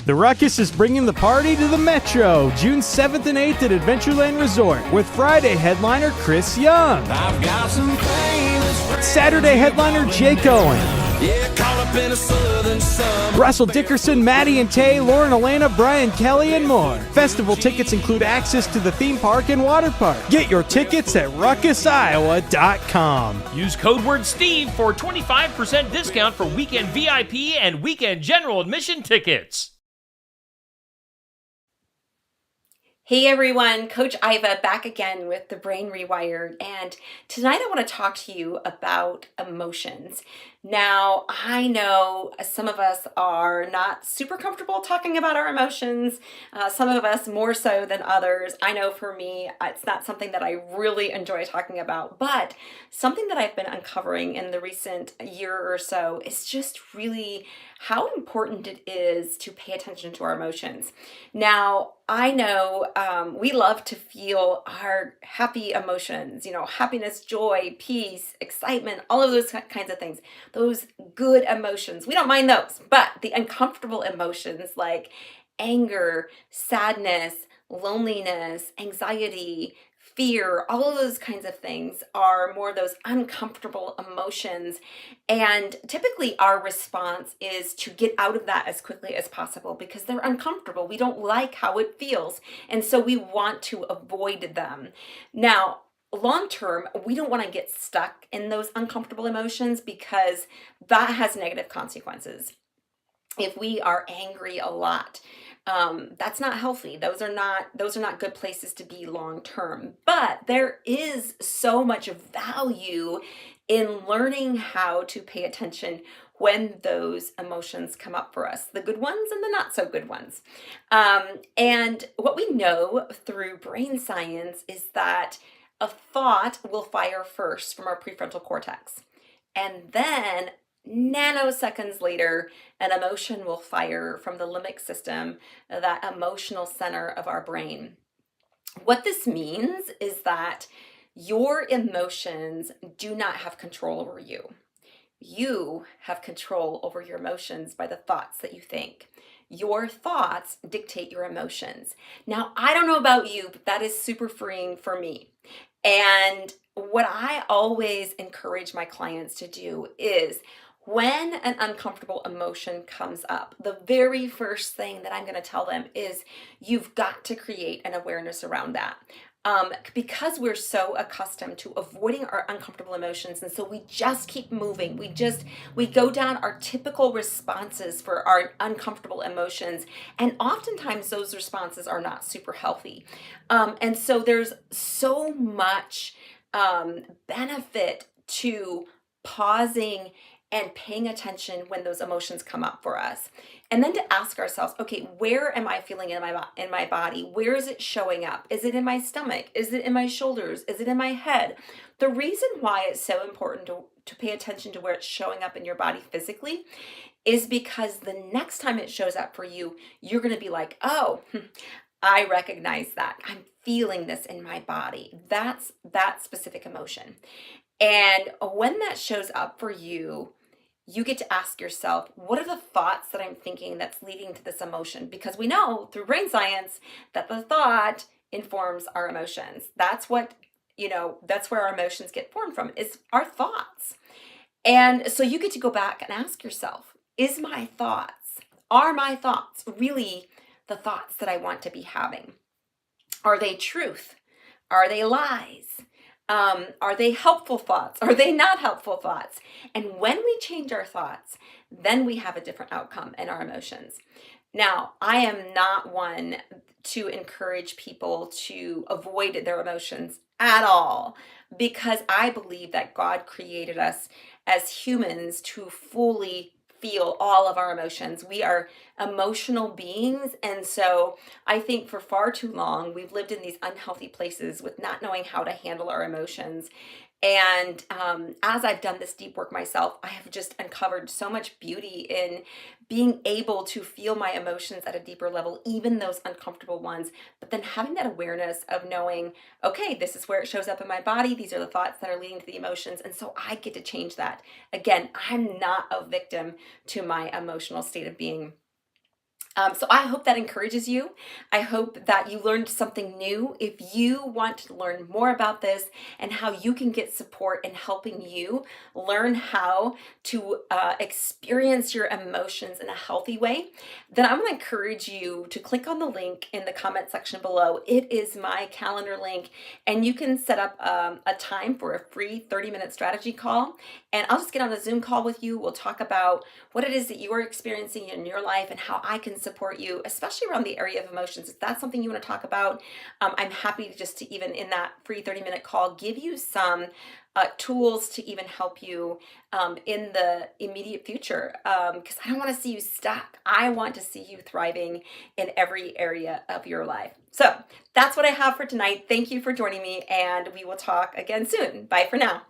The Ruckus is bringing the party to the Metro, June 7th and 8th at Adventureland Resort, with Friday headliner Chris Young. I've got some famous friends. Saturday headliner Jake Owen. Yeah, caught up in a southern summer. Russell Dickerson, Maddie and Tay, Lauren Elena, Brian Kelly, and more. Festival tickets include access to the theme park and water park. Get your tickets at ruckusiowa.com. Use code word Steve for 25% discount for weekend VIP and weekend general admission tickets. Hey everyone, Coach Iva back again with the Brain Rewired, and tonight I want to talk to you about emotions. Now, I know some of us are not super comfortable talking about our emotions, some of us more so than others. I know for me, it's not something that I really enjoy talking about, but something that I've been uncovering in the recent year or so is just really how important it is to pay attention to our emotions. Now, I know we love to feel our happy emotions, happiness, joy, peace, excitement, all of those kinds of things. Those good emotions, we don't mind those, but the uncomfortable emotions like anger, sadness, loneliness, anxiety, fear, all of those kinds of things are more of those uncomfortable emotions. And typically our response is to get out of that as quickly as possible because they're uncomfortable. We don't like how it feels. And so we want to avoid them. Now, long term, we don't want to get stuck in those uncomfortable emotions because that has negative consequences. If we are angry a lot, that's not healthy. Those are not good places to be long term. But there is so much value in learning how to pay attention when those emotions come up for us, the good ones and the not so good ones. And what we know through brain science is that a thought will fire first from our prefrontal cortex, and then nanoseconds later, an emotion will fire from the limbic system, that emotional center of our brain. What this means is that your emotions do not have control over you. You have control over your emotions by the thoughts that you think. Your thoughts dictate your emotions. Now, I don't know about you, but that is super freeing for me. And what I always encourage my clients to do is when an uncomfortable emotion comes up, the very first thing that I'm going to tell them is you've got to create an awareness around that. Because we're so accustomed to avoiding our uncomfortable emotions, and so we just keep moving. We go down our typical responses for our uncomfortable emotions, and oftentimes those responses are not super healthy. And so there's so much benefit to pausing and paying attention when those emotions come up for us. And then to ask ourselves, okay, where am I feeling in my body? Where is it showing up? Is it in my stomach? Is it in my shoulders? Is it in my head? The reason why it's so important to pay attention to where it's showing up in your body physically is because the next time it shows up for you, you're going to be like, oh, I recognize that. I'm feeling this in my body. That's that specific emotion. And when that shows up for you, you get to ask yourself, what are the thoughts that I'm thinking that's leading to this emotion? Because we know through brain science that the thought informs our emotions. That's what, that's where our emotions get formed from, is our thoughts. And so you get to go back and ask yourself, are my thoughts really the thoughts that I want to be having? Are they truth? Are they lies? Are they helpful thoughts? Are they not helpful thoughts? And when we change our thoughts, then we have a different outcome in our emotions. Now, I am not one to encourage people to avoid their emotions at all, because I believe that God created us as humans to fully feel all of our emotions. We are emotional beings. And so I think for far too long, we've lived in these unhealthy places with not knowing how to handle our emotions. And as I've done this deep work myself, I have just uncovered so much beauty in being able to feel my emotions at a deeper level, even those uncomfortable ones, but then having that awareness of knowing, okay, this is where it shows up in my body. These are the thoughts that are leading to the emotions. And so I get to change that. Again, I'm not a victim to my emotional state of being. So I hope that encourages you. I hope that you learned something new. If you want to learn more about this and how you can get support in helping you learn how to experience your emotions in a healthy way, then I'm going to encourage you to click on the link in the comment section below. It is my calendar link, and you can set up a time for a free 30-minute strategy call. And I'll just get on a Zoom call with you. We'll talk about what it is that you are experiencing in your life and how I can support you, especially around the area of emotions. If that's something you want to talk about, I'm happy to even in that free 30-minute call give you some tools to even help you in the immediate future, because I don't want to see you stuck. I want to see you thriving in every area of your life. So that's what I have for tonight. Thank you for joining me, and we will talk again soon. Bye for now.